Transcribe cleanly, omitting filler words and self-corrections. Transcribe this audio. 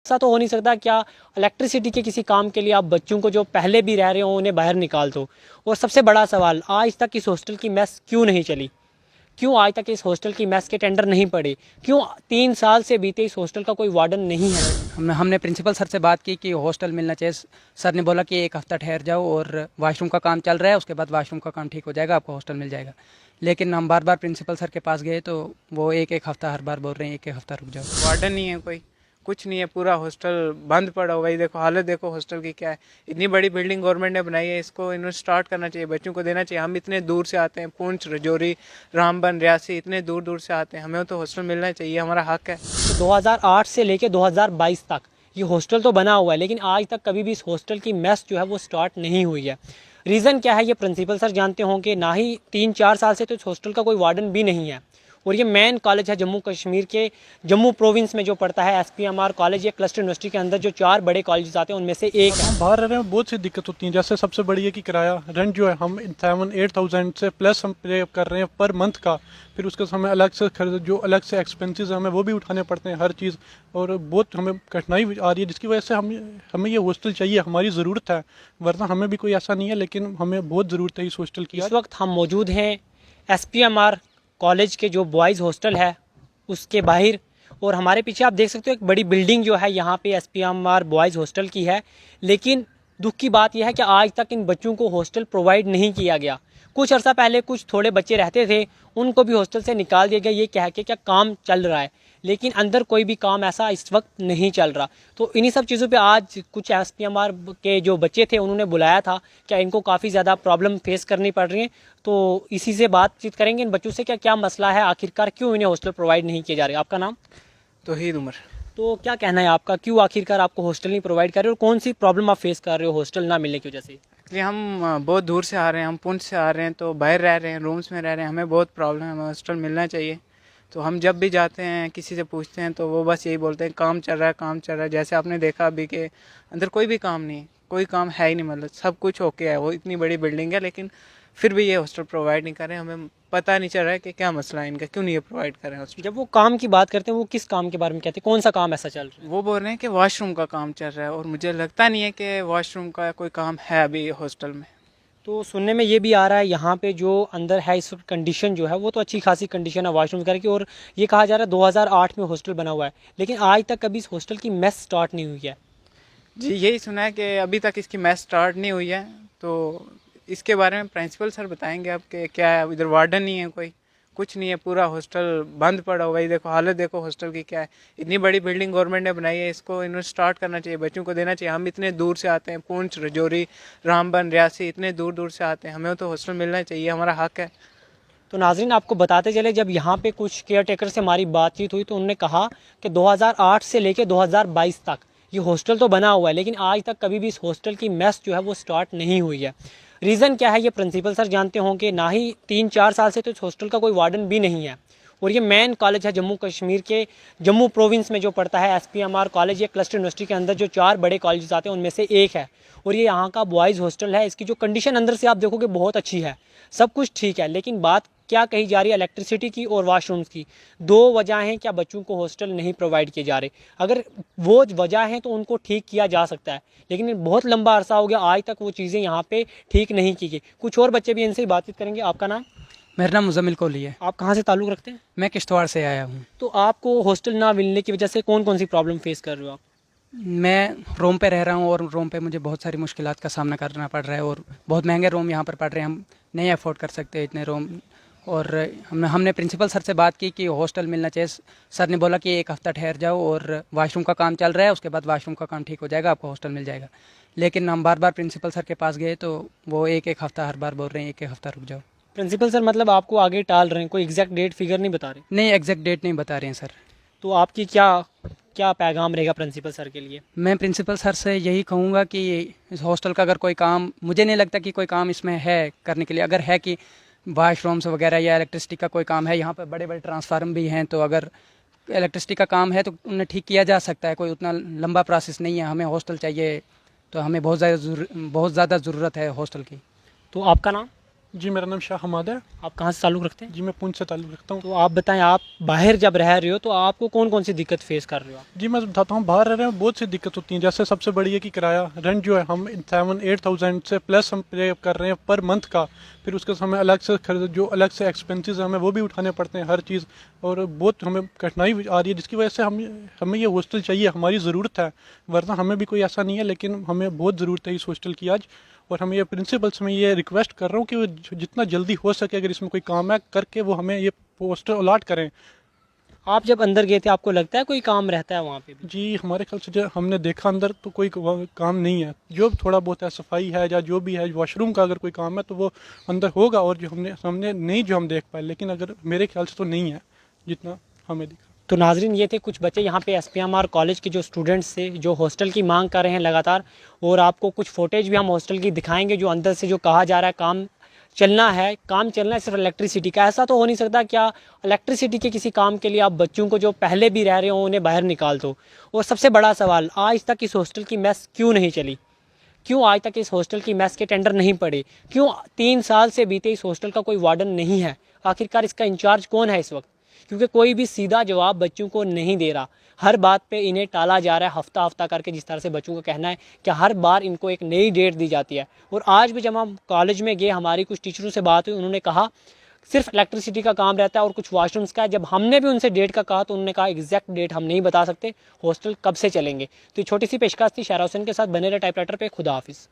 ऐसा तो हो नहीं सकता क्या इलेक्ट्रिसिटी के किसी काम के लिए आप बच्चों को जो पहले भी रह रहे हो उन्हें बाहर निकाल दो। और सबसे बड़ा सवाल, आज तक इस हॉस्टल की मेस क्यों नहीं चली? क्यों आज तक इस हॉस्टल की मेस के टेंडर नहीं पड़े? क्यों 3 साल से बीते इस हॉस्टल का कोई वार्डन नहीं है? हमने प्रिंसिपल सर से बात की कि हॉस्टल मिलना चाहिए। सर ने बोला कि एक हफ़्ता ठहर जाओ और वाशरूम का काम चल रहा है, उसके बाद वाशरूम का काम ठीक हो जाएगा, आपको हॉस्टल मिल जाएगा। लेकिन हम बार बार प्रिंसिपल सर के पास गए तो वो एक एक हफ़्ता हर बार बोल रहे हैं एक एक हफ़्ता रुक जाओ। वार्डन नहीं है, कोई कुछ नहीं है, पूरा हॉस्टल बंद पड़ा हुआ है। देखो हालत देखो हॉस्टल की क्या है। इतनी बड़ी बिल्डिंग गवर्नमेंट ने बनाई है, इसको इन्होंने स्टार्ट करना चाहिए, बच्चों को देना चाहिए। हम इतने दूर से आते हैं, पुंछ, रजौरी, रामबन, रियासी, इतने दूर दूर से आते हैं, हमें तो हॉस्टल मिलना चाहिए, हमारा हक है। तो 2008 से लेकर 2022 तक ये हॉस्टल तो बना हुआ है, लेकिन आज तक कभी भी इस हॉस्टल की मेस जो है वो स्टार्ट नहीं हुई है। रीज़न क्या है ये प्रिंसिपल सर जानते होंगे। ना ही 3-4 साल से तो इस हॉस्टल का कोई वार्डन भी नहीं है। और ये मेन कॉलेज है जम्मू कश्मीर के, जम्मू प्रोविंस में जो पड़ता है SPMR कॉलेज। ये क्लस्टर यूनिवर्सिटी के अंदर जो 4 बड़े कॉलेज आते हैं उनमें से एक है। हम बाहर रह रहे हैं, बहुत सी दिक्कत होती है। जैसे सबसे बड़ी है कि किराया, रेंट जो है हम 7-8,000 से प्लस हम पे कर रहे हैं पर मंथ का। फिर उसके हमें अलग से खर्च, जो अलग से एक्सपेंसेस हमें वो भी उठाने पड़ते हैं हर चीज़, और बहुत हमें कठिनाई आ रही है, जिसकी वजह से हमें ये हॉस्टल चाहिए, हमारी ज़रूरत है। वरना हमें भी कोई ऐसा नहीं है, लेकिन हमें बहुत ज़रूरत है इस हॉस्टल की। इस वक्त हम मौजूद हैं SPMR कॉलेज के जो बॉयज़ हॉस्टल है उसके बाहर, और हमारे पीछे आप देख सकते हो एक बड़ी बिल्डिंग जो है यहाँ पे SPMR बॉयज़ हॉस्टल की है। लेकिन दुख की बात यह है कि आज तक इन बच्चों को हॉस्टल प्रोवाइड नहीं किया गया। कुछ अर्सा पहले कुछ थोड़े बच्चे रहते थे, उनको भी हॉस्टल से निकाल दिया गया ये कह के क्या काम चल रहा है, लेकिन अंदर कोई भी काम ऐसा इस वक्त नहीं चल रहा। तो इन्हीं सब चीज़ों पे आज कुछ SPMR के जो बच्चे थे उन्होंने बुलाया था, क्या इनको काफ़ी ज़्यादा प्रॉब्लम फेस करनी पड़ रही है। तो इसी से बातचीत करेंगे इन बच्चों से, क्या क्या मसला है, आखिरकार क्यों इन्हें हॉस्टल प्रोवाइड नहीं किए जा रहे। आपका नाम? तौहीद उमर। तो क्या कहना है आपका, क्यों आखिरकार आपको हॉस्टल नहीं प्रोवाइड कर रहे और कौन सी प्रॉब्लम आप फेस कर रहे हो हॉस्टल ना मिलने की वजह से? एक्चुअली हम बहुत दूर से आ रहे हैं, हम पुंछ से आ रहे हैं, तो बाहर रह रहे हैं, रूम्स में रह रहे हैं, हमें बहुत प्रॉब्लम है, हमें हॉस्टल मिलना चाहिए। तो हम जब भी जाते हैं किसी से पूछते हैं तो वो बस यही बोलते हैं काम चल रहा है, काम चल रहा है। जैसे आपने देखा अभी के अंदर कोई भी काम नहीं, कोई काम है ही नहीं, मतलब सब कुछ ओके है। वो इतनी बड़ी बिल्डिंग है लेकिन फिर भी ये हॉस्टल प्रोवाइड नहीं कर रहे हैं। हमें पता नहीं चल रहा है कि क्या मसला है इनका, क्यों नहीं ये प्रोवाइड कर रहे हैं हॉस्टल। जब वो काम की बात करते हैं वो किस काम के बारे में कहते हैं, कौन सा काम ऐसा चल रहा है? वो बोल रहे हैं कि वॉशरूम का काम चल रहा है, और मुझे लगता नहीं है कि वॉशरूम का कोई काम है अभी हॉस्टल में। तो सुनने में ये भी आ रहा है यहाँ पे जो अंदर है इस कंडीशन जो है वो तो अच्छी खासी कंडीशन है वॉशरूम वगैरह की, और ये कहा जा रहा है 2008 में हॉस्टल बना हुआ है, लेकिन आज तक कभी इस हॉस्टल की मेस स्टार्ट नहीं हुई है। जी यही सुना है कि अभी तक इसकी मैच स्टार्ट नहीं हुई है। तो इसके बारे में प्रिंसिपल सर बताएंगे अब कि क्या है। इधर वार्डन नहीं है, कोई कुछ नहीं है, पूरा हॉस्टल बंद पड़ा हुआ है। देखो हालत देखो हॉस्टल की क्या है। इतनी बड़ी बिल्डिंग गवर्नमेंट ने बनाई है, इसको इन्होंने स्टार्ट करना चाहिए, बच्चों को देना चाहिए। हम इतने दूर से आते हैं, पुंछ, रजौरी, रामबन, रियासी, इतने दूर दूर से आते हैं, हमें तो हॉस्टल मिलना चाहिए, हमारा हक है। तो नाजरीन आपको बताते चले, जब यहाँ पे कुछ केयर टेकर से हमारी बातचीत हुई तो उन्होंने कहा कि 2008 से लेकर 2022 तक ये हॉस्टल तो बना हुआ है, लेकिन आज तक कभी भी इस हॉस्टल की मेस जो है वो स्टार्ट नहीं हुई है। रीज़न क्या है ये प्रिंसिपल सर जानते होंगे। ना ही 3-4 साल से तो इस हॉस्टल का कोई वार्डन भी नहीं है। और ये मेन कॉलेज है जम्मू कश्मीर के, जम्मू प्रोविंस में जो पड़ता है SPMR कॉलेज। ये क्लस्टर यूनिवर्सिटी के अंदर जो 4 बड़े कॉलेज आते हैं उनमें से एक है, और ये यहाँ का बॉयज़ हॉस्टल है। इसकी जो कंडीशन अंदर से आप देखोगे बहुत अच्छी है, सब कुछ ठीक है, लेकिन बात क्या कही जा रही है इलेक्ट्रिसिटी की और वाशरूम्स की। 2 वजह हैं क्या बच्चों को हॉस्टल नहीं प्रोवाइड किए जा रहे। अगर वो वजह हैं तो उनको ठीक किया जा सकता है, लेकिन बहुत लंबा अरसा हो गया आज तक वो चीज़ें यहाँ पे ठीक नहीं की गई। कुछ और बच्चे भी इनसे ही बातचीत करेंगे। आपका नाम? मेरा नाम मुजम्मिल कोहली है। आप कहाँ से ताल्लुक़ रखते हैं? मैं किश्तवाड़ से आया हूँ। तो आपको हॉस्टल ना मिलने की वजह से कौन कौन सी प्रॉब्लम फेस कर रहे हो आप? मैं रूम पे रह रहा हूँ और रूम पे मुझे बहुत सारी मुश्किलात का सामना करना पड़ रहा है, और बहुत महंगे रूम यहाँ पर पड़ रहे हैं, हम नहीं अफोर्ड कर सकते इतने रूम। और हमने प्रिंसिपल सर से बात की कि हॉस्टल मिलना चाहिए। सर ने बोला कि एक हफ़्ता ठहर जाओ और वाशरूम का काम चल रहा है, उसके बाद वाशरूम का काम ठीक हो जाएगा, आपको हॉस्टल मिल जाएगा। लेकिन हम बार बार प्रिंसिपल सर के पास गए तो वो एक एक हफ़्ता हर बार बोल रहे हैं एक एक हफ़्ता रुक जाओ। प्रिंसिपल सर मतलब आपको आगे टाल रहे हैं, कोई एग्जैक्ट डेट फिगर नहीं बता रहे? नहीं, एग्जैक्ट डेट नहीं बता रहे हैं सर। तो आपकी क्या क्या पैगाम रहेगा प्रिंसिपल सर के लिए? मैं प्रिंसिपल सर से यही कहूँगा कि इस हॉस्टल का अगर कोई काम, मुझे नहीं लगता कि कोई काम इसमें है करने के लिए। अगर है कि वाशरूम्स वगैरह या इलेक्ट्रिसिटी का कोई काम है, यहाँ पर बड़े बड़े ट्रांसफार्मर भी हैं, तो अगर इलेक्ट्रिसिटी का काम है तो उन्हें ठीक किया जा सकता है। कोई उतना लंबा प्रोसेस नहीं है। हमें हॉस्टल चाहिए, तो हमें बहुत ज़्यादा ज़रूरत है हॉस्टल की। तो आपका नाम? जी मेरा नाम शाह हमाद है। आप कहाँ से ताल्लुक़ रखते हैं? जी मैं पुंछ से ताल्लुक़ रखता हूँ। तो आप बताएं, आप बाहर जब रह रहे हो तो आपको कौन कौन सी दिक्कत फेस कर रहे हो आप? जी मैं बताता हूँ, बाहर रह रहे हैं बहुत सी दिक्कत होती हैं। जैसे सबसे बड़ी है कि किराया रेंट जो है हम 7-8,000 से प्लस हम पे कर रहे हैं पर मंथ का। फिर उसके हमें अलग से खर्च, जो अलग से एक्सपेंसेस हमें वो भी उठाने पड़ते हैं हर चीज़, और बहुत हमें कठिनाई आ रही है, जिसकी वजह से हमें ये हॉस्टल चाहिए, हमारी ज़रूरत है। वरना हमें भी कोई ऐसा नहीं है, लेकिन हमें बहुत ज़रूरत है इस हॉस्टल की आज। और हमें ये प्रिंसिपल से मैं ये रिक्वेस्ट कर रहा हूँ कि वो जितना जल्दी हो सके, अगर इसमें कोई काम है करके वो हमें ये पोस्टर अलॉट करें। आप जब अंदर गए थे आपको लगता है कोई काम रहता है वहाँ पे भी? जी हमारे ख्याल से जो हमने देखा अंदर तो कोई काम नहीं है। जो थोड़ा बहुत है सफाई है या जो भी है वॉशरूम का अगर कोई काम है तो वो अंदर होगा, और जो हमने नहीं जो हम देख पाए, लेकिन अगर मेरे ख्याल से तो नहीं है जितना हमें दिखा। तो नाजरीन, ये थे कुछ बच्चे यहाँ पे SPMR कॉलेज के जो स्टूडेंट्स थे जो हॉस्टल की मांग कर रहे हैं लगातार, और आपको कुछ फुटेज भी हम हॉस्टल की दिखाएंगे जो अंदर से जो कहा जा रहा है काम चलना है सिर्फ इलेक्ट्रिसिटी का। ऐसा तो हो नहीं सकता क्या इलेक्ट्रिसिटी के किसी काम के लिए आप बच्चों को जो पहले भी रह रहे हो उन्हें बाहर निकाल दो? और सबसे बड़ा सवाल, आज तक इस हॉस्टल की मेस क्यों नहीं चली? क्यों आज तक इस हॉस्टल की मेस के टेंडर नहीं पड़े? क्यों 3 साल से बीते इस हॉस्टल का कोई वार्डन नहीं है? आखिरकार इसका इंचार्ज कौन है इस वक्त? क्योंकि कोई भी सीधा जवाब बच्चों को नहीं दे रहा। हर बात पे इन्हें टाला जा रहा है, हफ्ता हफ्ता करके। जिस तरह से बच्चों का कहना है कि हर बार इनको एक नई डेट दी जाती है। और आज भी जब हम कॉलेज में गए, हमारी कुछ टीचरों से बात हुई, उन्होंने कहा सिर्फ इलेक्ट्रिसिटी का काम रहता है और कुछ वॉशरूम्स का है। जब हमने भी उनसे डेट का कहा तो उन्होंने कहा एग्जैक्ट डेट हम नहीं बता सकते, हॉस्टल कब से चलेंगे। तो छोटी सी पेशकश थी। शाहरा हुसैन के साथ बने रहे टाइपराइटर पे। खुदा हाफिज़।